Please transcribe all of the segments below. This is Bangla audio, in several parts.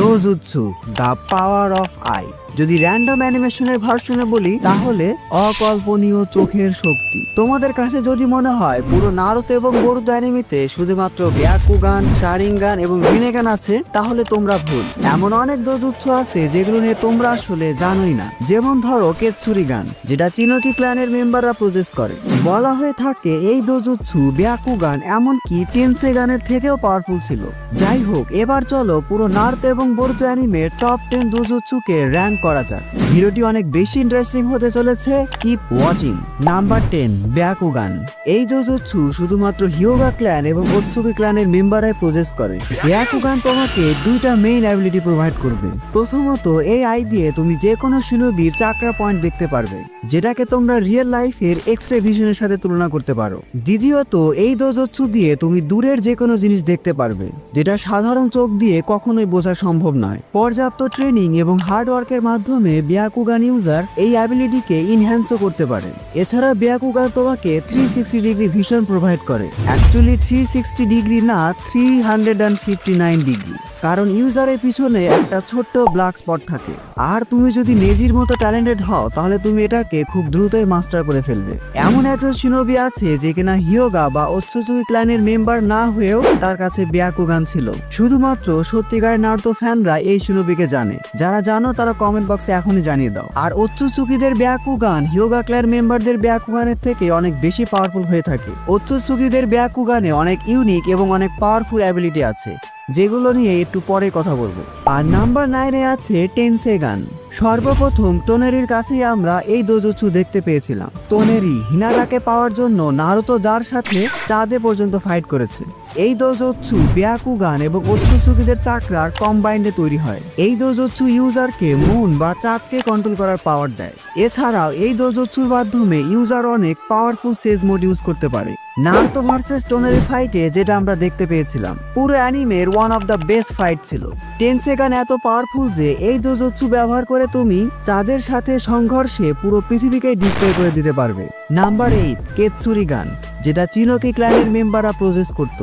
ডোজুৎসু দ্য পাওয়ার অফ আই। যদি র্যান্ডম অ্যানিমেশনের ভার্সনে বলি তাহলে অকল্পনীয় চোখের শক্তি। তোমাদের কাছে যদি মনে হয় পুরো নারুতো এবং বোরুতো অ্যানিমেতে শুধুমাত্র ব্যাকুগান, শারিঙ্গান এবং রিনেগান আছে, তাহলে তোমরা ভুল। এমন অনেক ডোজুৎসু আছে যেগুলো নিয়ে তোমরা আসলে জানোই না। যেমন ধরো কেৎসুরিগান, যেটা চিনোকি ক্ল্যানের মেম্বাররা প্রজেস করে। বলা হয়ে থাকে এই ডোজুৎসু ব্যাকুগান এমনকি টেনসেগানের থেকেও পাওয়ারফুল ছিল। যাই হোক, এবার চলো পুরো নারুতো এবং বোরুতো অ্যানিমের টপ 10 ডোজুৎসুকে র্যাঙ্ক করা যাক। ভিডিওটি অনেক বেশি ইন্টারেস্টিং হতে চলেছে, কিপ ওয়াচিং। নাম্বার 10, ব্যাকুগান। এই ডোজুৎসু শুধুমাত্র হিয়োগা ক্ল্যান এবং ওৎসুকি ক্ল্যানের মেম্বাররাই প্রজেস করে। ব্যাকুগান তোমাকে দুইটা মেইন অ্যাবিলিটি প্রোভাইড করবে। প্রথমত, এই আই দিয়ে তুমি যে কোনো শিনোবির চাকরা পয়েন্ট দেখতে পারবে, যেটাকে তোমরা রিয়েল লাইফের এক্স-রে ভিশনের সাথে তুলনা করতে পারো। দ্বিতীয়ত, এই ডোজুৎসু দিয়ে তুমি দূরের যে কোনো জিনিস দেখতে পারবে, যেটা সাধারণ চোখ দিয়ে কখনোই বোঝা সম্ভব নয়। পর্যাপ্ত ট্রেনিং এবং হার্ড ওয়ার্কের মাধ্যমে ব্যাকুগান ইউজার এই অ্যাবিলিটিকে ইনহ্যান্সও করতে পারে। এছাড়া ব্যাকুগান তোমাকে 360 ডিগ্রি ভিশন প্রোভাইড করে। অ্যাকচুয়ালি 360 ডিগ্রি না, 359 ডিগ্রি, কারণ ইউজারের পিছনে একটা ছোট্ট ব্ল্যাক স্পট থাকে। আর তুমি যদি নেজির মতো ট্যালেন্টেড হও তাহলে তুমি এটাকে খুব দ্রুতই মাস্টার করে ফেলবে। এমন একজন শিনোবি আছে যে কিনা হিয়োগা বা ওৎসুকি ক্ল্যানের মেম্বার না হয়েও তার কাছে ব্যাকুগান ছিল। শুধুমাত্র সত্যিকারের নারুতো ফ্যানরা এই শিনোবিকে জানে। যারা জানো তারা কমেন্ট বক্সে এখনই জানিয়ে দাও। আর ওৎসুকিদের ব্যাকুগান হিয়োগা ক্ল্যান মেম্বারদের ব্যাকুগানের থেকে অনেক বেশি পাওয়ারফুল হয়ে থাকে। ওৎসুকিদের ব্যাকুগানে অনেক ইউনিক এবং অনেক পাওয়ারফুল অ্যাবিলিটি আছে, যেগুলো নিয়ে একটু পরে কথা বলবো। আর নাম্বার 9-এ আছে টেনসেগান। সর্বপ্রথম টোনেরির কাছেই আমরা এই ডোজুৎসু দেখতে পেয়েছিলাম। টোনেরি হিনাটাকে পাওয়ার জন্য নারুতো যার সাথে চাঁদে পর্যন্ত ফাইট করেছে। এই ডোজুৎসু ব্যাকুগান এবং ওৎসুকিদের চাকরার কম্বাইন্ডে তৈরি হয়। এই ডোজুৎসু ইউজারকে মুন বা চাঁদকে কন্ট্রোল করার পাওয়ার দেয়। এছাড়াও এই ডোজুৎসুর মাধ্যমে ইউজার অনেক পাওয়ারফুল সেজ মোড ইউজ করতে পারে। নারুতো ভার্সেস টোনেরি ফাইটে যেটা আমরা দেখতে পেয়েছিলাম, পুরো অ্যানিমের one of the best fight ছিল। টেনসেগান এত পাওয়ারফুল যে এই ডোজুৎসু ব্যবহার করে তুমি চাঁদের সাথে সংঘর্ষে পুরো পৃথিবীকে ডিস্ট্রয় করে দিতে পারবে। নাম্বার 8, কেৎসুরিগান, যেটা চিনোকি ক্ল্যানের মেম্বাররা প্রজেস করত।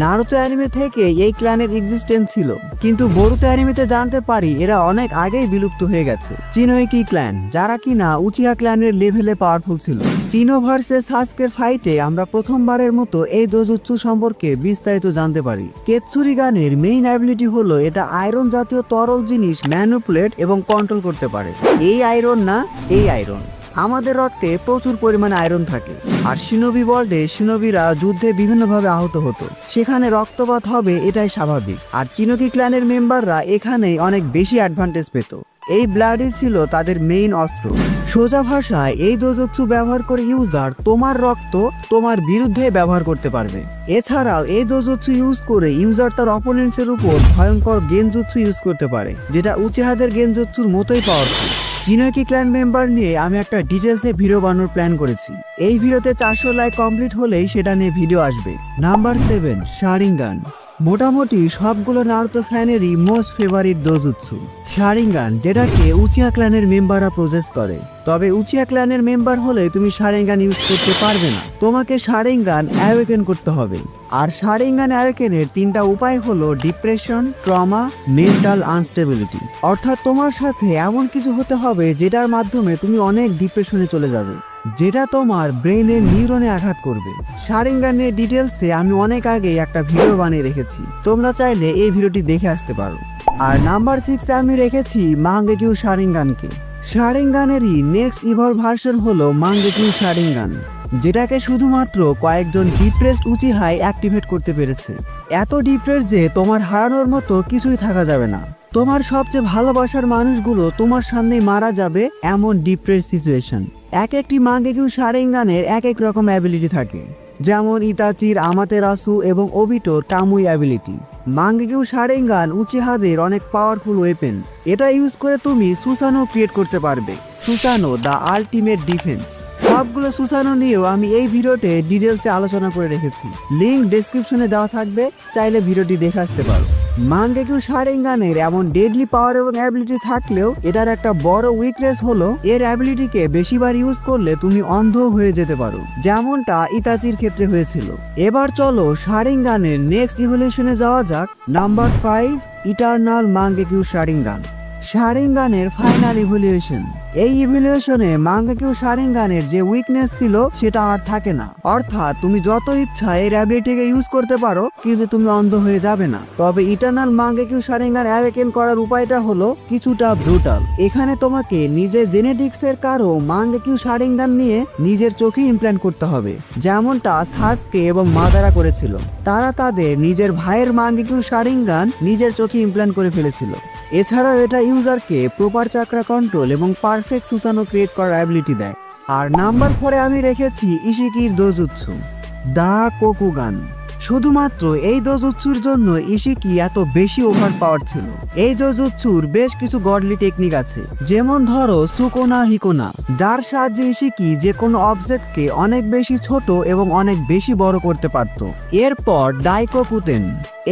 নারুতো অ্যানিমে থেকে এই ক্ল্যানের এক্সিস্টেন্স ছিল, কিন্তু বোরুতো অ্যানিমেতে জানতে পারি এরা অনেক আগেই বিলুপ্ত হয়ে গেছে। চিনোকি ক্ল্যান, যারা কিনা উচিহা ক্ল্যানের লেভেলে পাওয়ারফুল ছিল। চিনো ভার্সেস সাসুকের ফাইটে আমরা প্রথমবারের মতো এই ডোজুৎসু সম্পর্কে বিস্তারিত জানতে পারি। কেৎসুরিগানের মেইন অ্যাবিলিটি হলো এটা আয়রন জাতীয় তরল জিনিস ম্যানিপুলেট এবং কন্ট্রোল করতে পারে। এই আয়রন না, এই আয়রন। আমাদের রক্তে প্রচুর পরিমাণে আয়রন থাকে, আর শিনোবি ওয়ার্ল্ডে শিনোবিরা যুদ্ধে বিভিন্নভাবে আহত হতো, সেখানে রক্তপাত হবে এটাই স্বাভাবিক। আর চিনোকি ক্ল্যানের মেম্বাররা এখানেই অনেক বেশি অ্যাডভান্টেজ পেত। এই ব্লাডই ছিল তাদের মেইন অস্ত্র। সোজা ভাষায় এই ডোজুৎসু ব্যবহার করে ইউজার তোমার রক্ত তোমার বিরুদ্ধে ব্যবহার করতে পারবে। এছাড়াও এই ডোজুৎসু ইউজ করে ইউজার তার অপোনেন্টসের উপর ভয়ঙ্কর গেনজুৎসু ইউজ করতে পারে, যেটা উচিহাদের গেনজুৎসুর মতোই পাওয়ারফুল। চিনোকি ক্ল্যান মেম্বার নিয়ে আমি একটা ডিটেলসে ভিডিও বানানোর প্ল্যান করেছি। এই ভিডিওতে 400 লাইক কমপ্লিট হলেই সেটা নিয়ে ভিডিও আসবে। Number 7, Sharingan. মোটামুটি সবগুলো নারুতো ফ্যানেরই মোস্ট ফেভারিট ডোজুৎসু শারিঙ্গান, যেটাকে উচিহা ক্ল্যানের মেম্বাররা প্রজেস করে। তবে উচিহা ক্ল্যানের মেম্বার হলে তুমি শারিঙ্গান ইউজ করতে পারবে না, তোমাকে শারিঙ্গান অ্যাওয়েকেন করতে হবে। আর শারিঙ্গান অ্যাওয়েকেনের 3টা উপায় হলো ডিপ্রেশন, ট্রমা, মেন্টাল আনস্টেবিলিটি। অর্থাৎ তোমার সাথে এমন কিছু হতে হবে যেটার মাধ্যমে তুমি অনেক ডিপ্রেশনে চলে যাবে, যেটা তোমার ব্রেনের নিউরনে আঘাত করবে। শারিঙ্গানের ডিটেলসে আমি অনেক আগে একটা ভিডিও বানিয়ে রেখেছি, তোমরা চাইলে এই ভিডিওটি দেখে আসতে পারো। আর নাম্বার 6-এ আমি রেখেছি মাঙ্গেকিউ শারিঙ্গানকে। শারিঙ্গানেরই নেক্সট ইভলভ ভার্সন হলো মাঙ্গেকিউ শারিঙ্গান, যেটাকে শুধুমাত্র কয়েকজন ডিপ্রেসড উচিহাই অ্যাক্টিভেট করতে পেরেছে। এত ডিপ্রেস যে তোমার হারানোর মতো কিছুই থাকা যাবে না। তোমার সবচেয়ে ভালোবাসার মানুষগুলো তোমার সামনেই মারা যাবে, এমন ডিপ্রেস সিচুয়েশন। এক একটি মাঙ্গেকিউ শারিঙ্গানের এক এক রকম অ্যাবিলিটি থাকে, যেমন ইতাচির আমাতেরাসু এবং ওবিটোর কামুই অ্যাবিলিটি। মাঙ্গেকিউ শারিঙ্গান উচিহাদের অনেক পাওয়ারফুল ওয়েপেন। এটা ইউজ করে তুমি সুসানো ক্রিয়েট করতে পারবে। সুসানো দ্য আল্টিমেট ডিফেন্স। সবগুলো সুসানো নিয়েও আমি এই ভিডিওতে ডিটেলসে আলোচনা করে রেখেছি, লিঙ্ক ডেসক্রিপশনে দেওয়া থাকবে, চাইলে ভিডিওটি দেখে আসতে পারো। মাঙ্গেকিউ শারিঙ্গানের এমন ডেডলি পাওয়ার এবং অ্যাবিলিটি থাকলেও এটার একটা বড় উইকনেস হলো এর অ্যাবিলিটিকে বেশিবার ইউজ করলে তুমি অন্ধ হয়ে যেতে পারো, যেমনটা ইতাচির ক্ষেত্রে হয়েছিল। এবার চলো শারিঙ্গানের নেক্সট ইভলিউশনে যাওয়া যাক। Number 5, eternal Mangekyo Sharingan. শারিঙ্গানের ফাইনাল ইভলিউশন। এই ইভলিউশনে মাঙ্গেকিউ শারিঙ্গানের যে উইকনেস ছিল সেটা আর থাকে না, অর্থাৎ তুমি যত ইচ্ছা এর অ্যাবিলিটিকে ইউজ করতে পারো কিন্তু তুমি অন্ধ হয়ে যাবে না। তবে ইটারনাল মাঙ্গেকিউ শারিঙ্গান অ্যাওয়েকেন করার উপায়টা হলো কিছুটা ব্রুটাল। এখানে তোমাকে নিজের জেনেটিক্সের কারো মাঙ্গেকিউ শারিঙ্গান নিয়ে নিজের চোখে ইমপ্ল্যান্ট করতে হবে, যেমনটা সাসকে এবং মাদারা করেছিল। তারা তাদের নিজের ভাইয়ের মাঙ্গেকিউ শারিঙ্গান নিজের চোখে ইমপ্ল্যান্ট করে ফেলেছিল। এছাড়াও এটা ইউজারকে প্রপার চাকরা কন্ট্রোল এবং পারফেক্ট সুসানো ক্রিয়েট করার অ্যাবিলিটি দেয়। আর নাম্বার 4-এ আমি রেখেছি ইশিকির দোজুৎসু, দা কোকুগান। শুধুমাত্র এই দোজুৎসুর জন্য ইশিকি এত বেশি ওভার পাওয়ার ছিল। এই দোজুৎসুর বেশ কিছু গডলি টেকনিক আছে, যেমন ধরো সুকোনা হিকোনা, যার সাহায্যে ইশিকি যে কোনো অবজেক্টকে অনেক বেশি ছোট এবং অনেক বেশি বড় করতে পারত। এরপর ডাইকোকুটেন।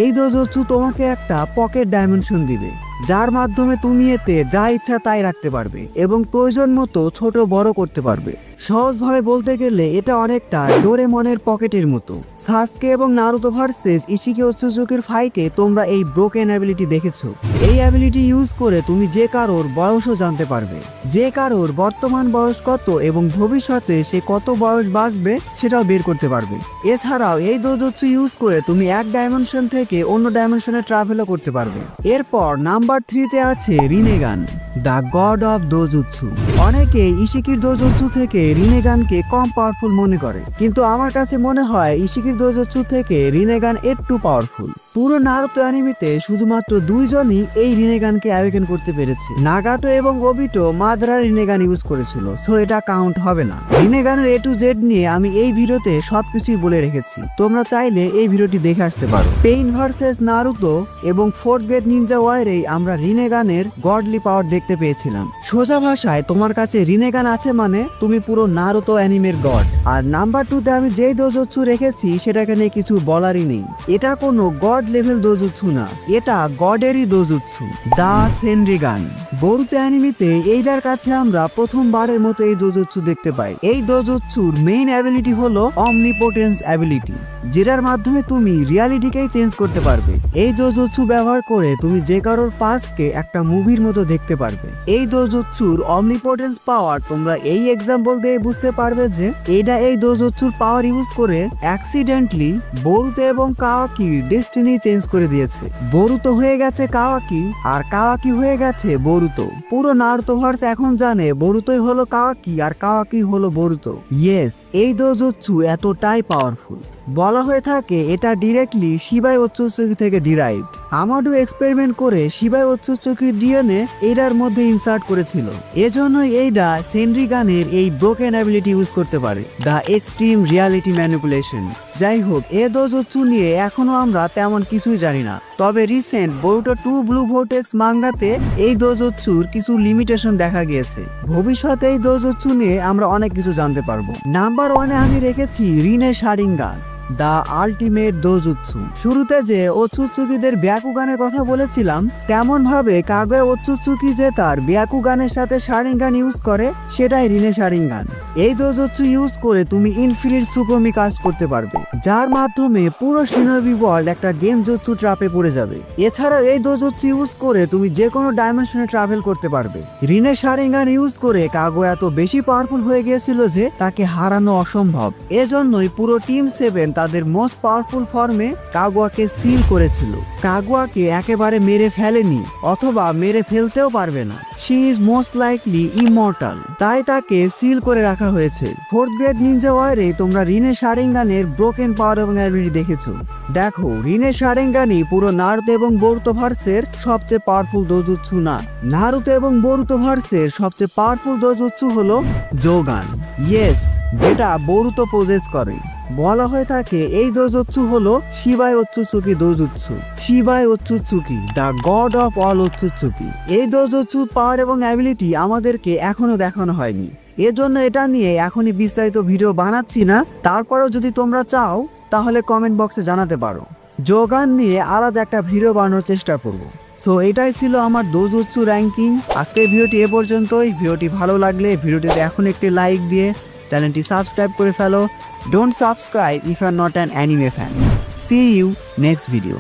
এই দোজুৎসু তোমাকে একটা পকেট ডাইমেনশন দিবে, যার মাধ্যমে তুমি এতে যা ইচ্ছা তাই রাখতে পারবে এবং প্রয়োজন মতো ছোট বড় করতে পারবে। সহজভাবে বলতে গেলে এটা অনেকটা ডোরেমনের পকেটের মতো। সাসকে এবং নারুতো ভার্সেস ইশিকি ওৎসুজুকির ফাইটে তোমরা এই ব্রোকেন অ্যাবিলিটি দেখেছো। এই অ্যাবিলিটি ইউজ করে তুমি যে কারোর বয়সও জানতে পারবে, যে কারোর বর্তমান বয়স কত এবং ভবিষ্যতে সে কত বয়স বাঁচবে সেটাও বের করতে পারবে। এছাড়াও এই দোজুৎসু ইউজ করে তুমি এক ডাইমেনশন থেকে অন্য ডাইমেনশনে ট্রাভেলও করতে পারবে। এরপর নাম্বার 3-তে আছে রিনেগান, দ্য গড অফ দোজুৎসু। অনেকে ইশিকির দোজুৎসু থেকে রিনেগানকে কম পাওয়ারফুল মনে করে, কিন্তু আমার কাছে মনে হয় ইশিকির দোজুৎসু থেকে রিনেগান একটু পাওয়ারফুল। পুরো নারুতো অ্যানিমেতে শুধুমাত্র 2 জনই এই রিনেগানকে অ্যাওয়েকেন করতে পেরেছে। নাগাটো এবং ওবিটো মাদ্রা রিনেগান ইউজ করেছিল, সো এটা কাউন্ট হবে না। রিনেগানের A to Z নিয়ে আমি এই ভিডিওতে সবকিছুই বলে রেখেছি, তোমরা চাইলে এই ভিডিওটি দেখে আসতে পারো। পেইন ভার্সেস নারুতো এবং 4th গ্রেড নিনজা ওয়ারেই আমরা রিনেগানের গডলি পাওয়ার দেখতে পেয়েছিলাম। সোজা ভাষায় তোমার কাছে রিনেগান আছে মানে তুমি পুরো নারুতো অ্যানিমের গড। আর নাম্বার 2-তে আমি যেই দোজুৎসু রেখেছি সেটাকে নিয়ে কিছু বলারই নেই। এটা কোনো গড লেভেল দোজুৎসু না, এটা গডেরই দোজুৎসু, দা সেনরিগান। বরুতো অ্যানিমেতে এইটার কাছে আমরা প্রথমবারের মতো এই দোজুৎসু দেখতে পাই। এই দোজুৎসুর মেইন অ্যাবিলিটি হলো অমনিপোটেন্স অ্যাবিলিটি, যেটার মাধ্যমে তুমি রিয়ালিটিকেই চেঞ্জ করতে পারবে। এই দোজুৎসু ব্যবহার করে তুমি যে কারোর পাস্টকে একটা মুভির মতো দেখতে পারবে। এই দোজুৎসুর অমনিপোটেন্স পাওয়ার তোমরা এই এক্সাম্পল দিয়ে বুঝতে পারবে যে এটা এই দোজুৎসুর পাওয়ার ইউজ করে অ্যাক্সিডেন্টলি বরুতো এবং কাওয়াকির ডেস্টিনি চেঞ্জ করে দিয়েছে। বরুতো হয়ে গেছে কাওয়াকি আর কাওয়াকি হয়ে গেছে বরুতো। পুরো নারুতোভার্স এখন জানে বরুতোই হলো কাওয়াকি আর কাওয়াকি হলো বরুতো। ইয়েস, এই দোজুৎসু এতটাই পাওয়ারফুল। বলা হয়ে থাকে এটা ডিরেক্টলি শিবাই ওৎসুৎসুকি থেকে ডিরাইভড। আমাডু এক্সপেরিমেন্ট করে শিবাই ওৎসুৎসুকির ডিএনএ এইটার মধ্যে ইনসার্ট করেছিল, এজন্যই এইটা সেনরিগানের এই ব্রোকেন অ্যাবিলিটি ইউজ করতে পারে, দ্য এক্সট্রিম রিয়ালিটি ম্যানিপুলেশন। যাই হোক, এ দোজুৎসু নিয়ে এখনো আমরা তেমন কিছুই জানি না, তবে রিসেন্ট বরুটো 2 ব্লু ভোর্টেক্স মাঙ্গাতে এই দোজুৎসুর কিছু লিমিটেশন দেখা গিয়েছে। ভবিষ্যতে এই দোজুৎসু নিয়ে আমরা অনেক কিছু জানতে পারবো। নাম্বার 1-এ আমি রেখেছি রিনে শারিঙ্গান, দ্য আল্টিমেট দোজুৎসু। শুরুতে যে ওৎসুৎসুকিদের ব্যাকুগানের কথা বলেছিলাম, তেমন ভাবে কাগুয়া ওৎসুৎসুকি যে তার ব্যাকুগানের সাথে শারিঙ্গান ইউজ করে সেটাই রিনে শারিঙ্গান। এই দোজুৎসু ইউজ করে তুমি ইনফিনিট সুকোমি কাজ করতে পারবে, যার মাধ্যমে পুরো শিনোবি ওয়ার্ল্ড একটা গেম জুৎসু ট্র্যাপে পড়ে যাবে। এছাড়াও এই দোজুৎসু ইউজ করে তুমি যে কোনো ডাইমেনশনে ট্রাভেল করতে পারবে। রিনে শারিঙ্গান ইউজ করে কাগুয়া এত বেশি পাওয়ারফুল হয়ে গিয়েছিল যে তাকে হারানো অসম্ভব। এজন্যই পুরো টিম 7 তাদের মোস্ট পাওয়ারফুল ফর্মে কাগুয়াকে সিল করেছিল। কাগুয়াকে একেবারে মেরে ফেলেনি অথবা মেরে ফেলতেও পারবে না, she is most likely immortal, তাই তাকে সিল করে রাখা হয়েছে। 4th গ্রেড নিনজা ওয়ারে তোমরা রিনে শারিঙ্গানের ব্রোকেন পাওয়ার এবং অ্যাবিলিটি দেখেছো। দেখো, রিনে শারিঙ্গানই পুরো নারুতো এবং বরুতো ভার্সের সবচেয়ে পাওয়ারফুল দোজুৎসু না। নারুতো এবং বরুতো ভার্সের সবচেয়ে পাওয়ারফুল দোজুৎসু হলো জোগান। ইয়েস, যেটা বরুতো পজেস করে। বলা হয়ে থাকে এই দোজুৎসু হলো শিবাই ওৎসুৎসুকি দোজুৎসু, শিবাই ওৎসুৎসুকি, দ্য গড অফ অল ওৎসুৎসুকি। এই দোজুৎসুর পাওয়ার এবং অ্যাবিলিটি আমাদেরকে এখনো দেখানো হয়নি, এজন্য এটা নিয়ে এখনই বিস্তারিত ভিডিও বানাচ্ছি না। তারপরেও যদি তোমরা চাও তাহলে কমেন্ট বক্সে জানাতে পারো। জোগান নিয়ে আলাদা একটা ভিডিও বানানোর চেষ্টা করব। সো এটাই ছিল আমার ডোজুৎসু র্যাঙ্কিং। আজকের ভিডিওটি এ পর্যন্তই। ভিডিওটি ভালো লাগলে ভিডিওটিতে এখন একটি লাইক দিয়ে চ্যানেলটি সাবস্ক্রাইব করে ফেলো। Don't subscribe if you are not an anime fan. See you next video.